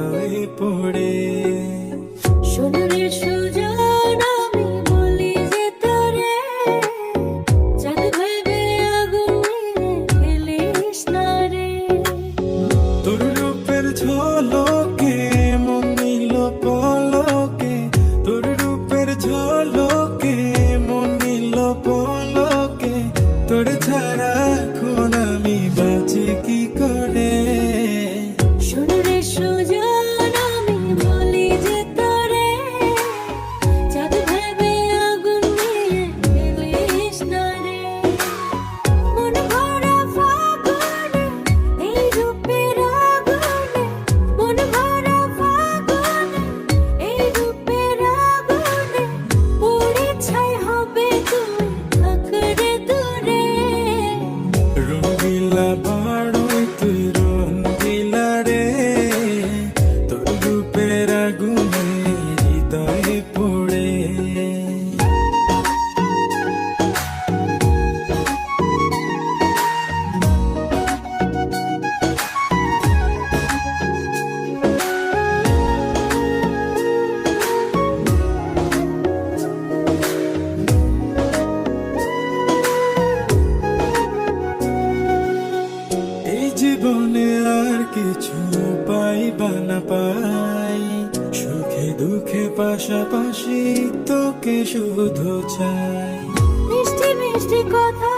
হৃদয়ে পড়ে। সোনারে সুজন আমি বলি যে তোরে, চাঁদ ভেবে আগুন নিয়ে খেলিস না রে। তোর রূপের ঝলকে মন নিল পলকে, তোর রূপের ঝলকে মন নিল পলকে, তোর ছাড়া এখন আমি বাঁচি কি করে। সোনারে সুজন আমি বলি যে তোরে, চাঁদ ভেবে আগুন নিয়ে খেলিস না রে। মন ভরা ফাগুনে এই রূপের আগুনে, মন ভরা ফাগুনে এই রূপের আগুনে, পুড়ে ছাই হবে তুই থাকরে দূরে। রঙ্গিলা বাড়ই তুই রঙ্গিলা রে, তোর রূপের আগুনে হৃদয়ে পড়ে। এই জীবনে আর কিছু পাই বা না পাই, সুখে দুঃখে পাশাপাশি তোকে শুধু চাই। মিষ্টি মিষ্টি কথা